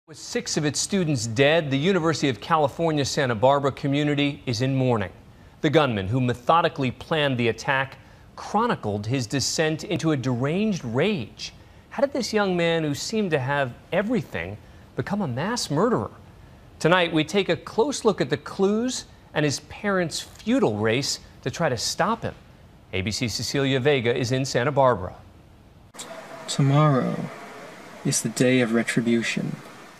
With 6 of its students dead, the University of California, Santa Barbara community is in mourning. The gunman who methodically planned the attack chronicled his descent into a deranged rage. How did this young man, who seemed to have everything, become a mass murderer? Tonight, we take a close look at the clues and his parents' futile race to try to stop him. ABC's Cecilia Vega is in Santa Barbara. Tomorrow is the day of retribution.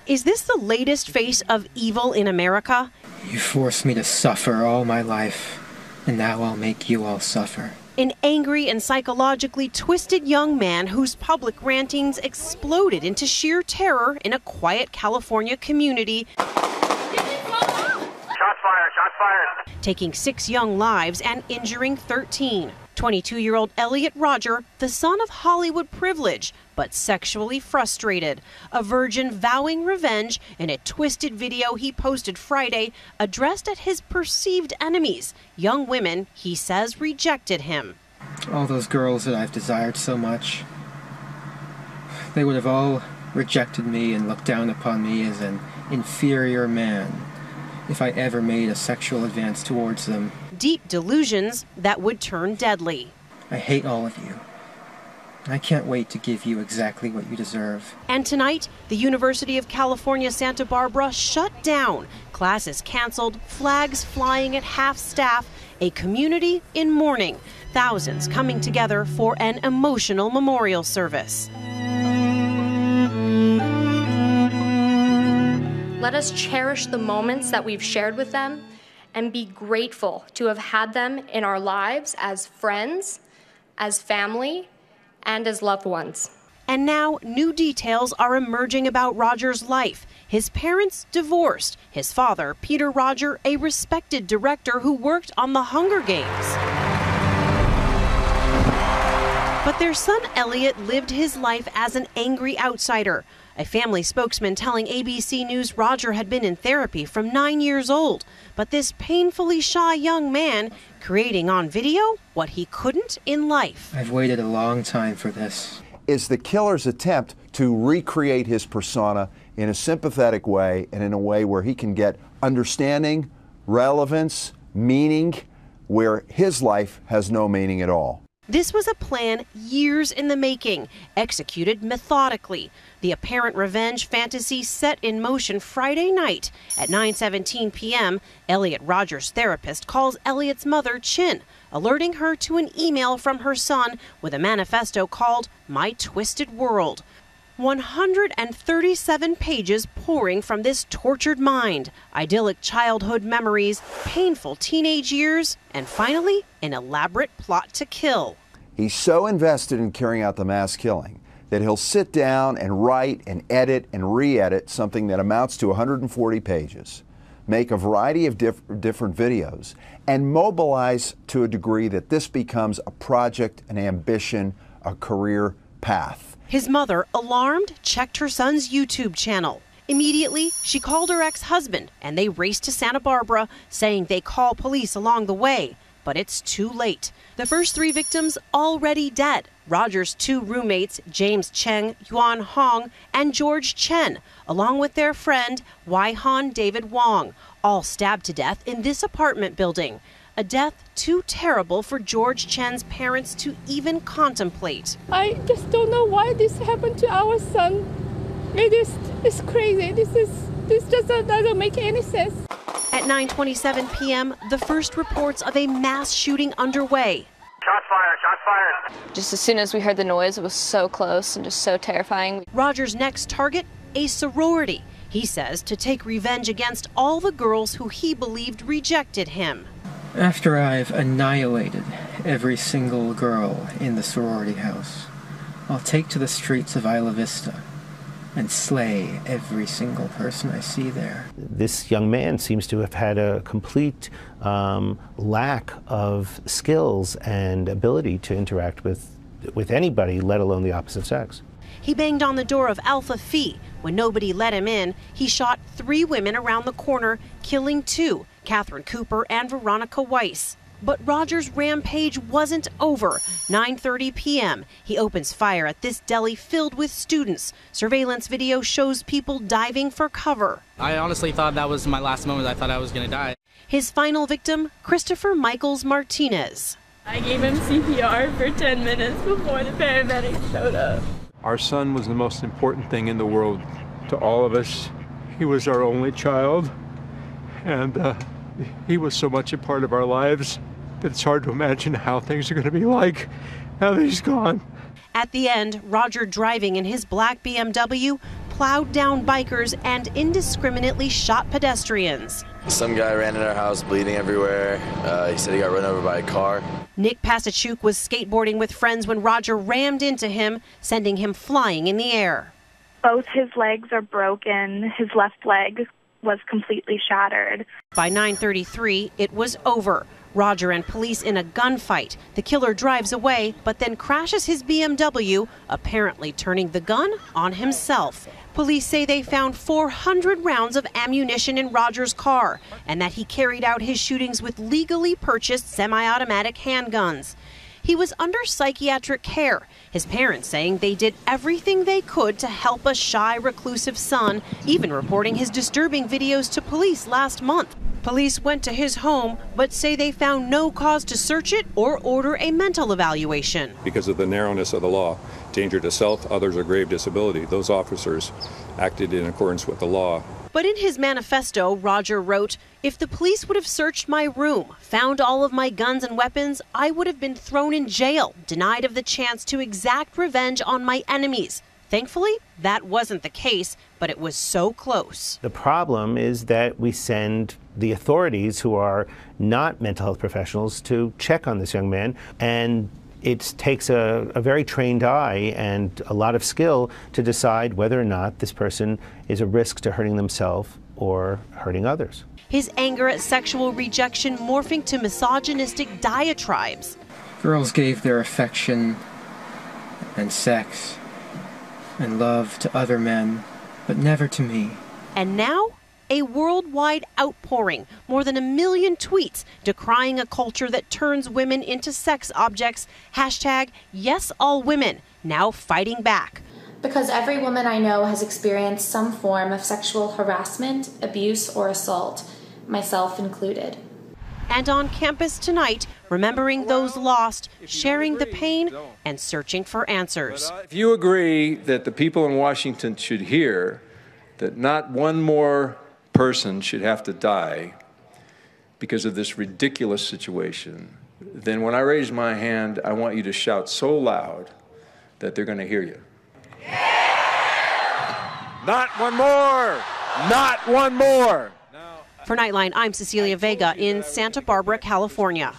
Is this the latest face of evil in America? You forced me to suffer all my life, and now I'll make you all suffer. An angry and psychologically twisted young man whose public rantings exploded into sheer terror in a quiet California community. Shots fired, shots fired. Taking 6 young lives and injuring 13. 22-year-old Elliot Rodger, the son of Hollywood privilege, but sexually frustrated. A virgin vowing revenge in a twisted video he posted Friday addressed at his perceived enemies, young women he says rejected him. All those girls that I've desired so much, they would have all rejected me and looked down upon me as an inferior man if I ever made a sexual advance towards them. Deep delusions that would turn deadly. I hate all of you. I can't wait to give you exactly what you deserve. And tonight, the University of California, Santa Barbara shut down. Classes canceled, flags flying at half staff, a community in mourning. Thousands coming together for an emotional memorial service. Let us cherish the moments that we've shared with them and be grateful to have had them in our lives as friends, as family, and as loved ones. And now new details are emerging about Rodger's life. His parents divorced. His father, Peter Rodger, a respected director who worked on the Hunger Games. But their son Elliot lived his life as an angry outsider. A family spokesman telling ABC News Rodger had been in therapy from 9 years old. But this painfully shy young man creating on video what he couldn't in life. I've waited a long time for this. Is the killer's attempt to recreate his persona in a sympathetic way and in a way where he can get understanding, relevance, meaning, where his life has no meaning at all. This was a plan years in the making, executed methodically. The apparent revenge fantasy set in motion Friday night. At 9:17 p.m., Elliot Rodger's therapist calls Elliot's mother Chin, alerting her to an email from her son with a manifesto called My Twisted World. 137 pages pouring from this tortured mind, idyllic childhood memories, painful teenage years, and finally, an elaborate plot to kill. He's so invested in carrying out the mass killing that he'll sit down and write and edit and re-edit something that amounts to 140 pages, make a variety of different videos, and mobilize to a degree that this becomes a project, an ambition, a career path. His mother, alarmed, checked her son's YouTube channel. Immediately, she called her ex-husband, and they raced to Santa Barbara, saying they call police along the way. But it's too late. The first 3 victims already dead. Rodger's 2 roommates, James Cheng, Yuan Hong, and George Chen, along with their friend, Wai-Han David Wong, all stabbed to death in this apartment building. A death too terrible for George Chen's parents to even contemplate. I just don't know why this happened to our son. It's crazy. This just doesn't make any sense. At 9:27 p.m., the first reports of a mass shooting underway. Shots fired, shots fired. Just as soon as we heard the noise, it was so close and just so terrifying. Rodger's next target, a sorority. He says to take revenge against all the girls who he believed rejected him. After I've annihilated every single girl in the sorority house, I'll take to the streets of Isla Vista and slay every single person I see there. This young man seems to have had a complete lack of skills and ability to interact with anybody, let alone the opposite sex. He banged on the door of Alpha Phi. When nobody let him in, he shot 3 women around the corner, killing 2, Catherine Cooper and Veronica Weiss. But Rodger's rampage wasn't over. 9:30 p.m., he opens fire at this deli filled with students. Surveillance video shows people diving for cover. I honestly thought that was my last moment. I thought I was going to die. His final victim, Christopher Michaels Martinez. I gave him CPR for 10 minutes before the paramedics showed up. Our son was the most important thing in the world to all of us. He was our only child, and he was so much a part of our lives that it's hard to imagine how things are going to be like now that he's gone. At the end, Rodger, driving in his black BMW, plowed down bikers and indiscriminately shot pedestrians. Some guy ran in our house bleeding everywhere. He said he got run over by a car. Nick Pasachuk was skateboarding with friends when Rodger rammed into him, sending him flying in the air. Both his legs are broken. His left leg was completely shattered. By 9:33, it was over. Rodger and police in a gunfight. The killer drives away, but then crashes his BMW, apparently turning the gun on himself. Police say they found 400 rounds of ammunition in Rodger's car, and that he carried out his shootings with legally purchased semi-automatic handguns. He was under psychiatric care, his parents saying they did everything they could to help a shy, reclusive son, even reporting his disturbing videos to police last month. Police went to his home, but say they found no cause to search it or order a mental evaluation. Because of the narrowness of the law, danger to self, others, or grave disability, those officers acted in accordance with the law. But in his manifesto, Rodger wrote, "If the police would have searched my room, found all of my guns and weapons, I would have been thrown in jail, denied of the chance to exact revenge on my enemies." Thankfully, that wasn't the case, but it was so close. The problem is that we send the authorities, who are not mental health professionals, to check on this young man, and it takes a very trained eye and a lot of skill to decide whether or not this person is a risk to hurting themselves or hurting others. His anger at sexual rejection morphing to misogynistic diatribes. Girls gave their affection and sex and love to other men, but never to me. And now, a worldwide outpouring, more than 1 million tweets decrying a culture that turns women into sex objects. Hashtag yes all women, now fighting back. Because every woman I know has experienced some form of sexual harassment, abuse, or assault, myself included. And on campus tonight, remembering those lost, sharing the pain, and searching for answers. If you agree that the people in Washington should hear that not one more person should have to die because of this ridiculous situation, then when I raise my hand, I want you to shout so loud that they're going to hear you. Yeah! Not one more! Not one more! For Nightline, I'm Cecilia Vega in Santa Barbara, California.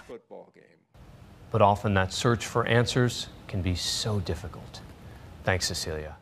But often that search for answers can be so difficult. Thanks, Cecilia.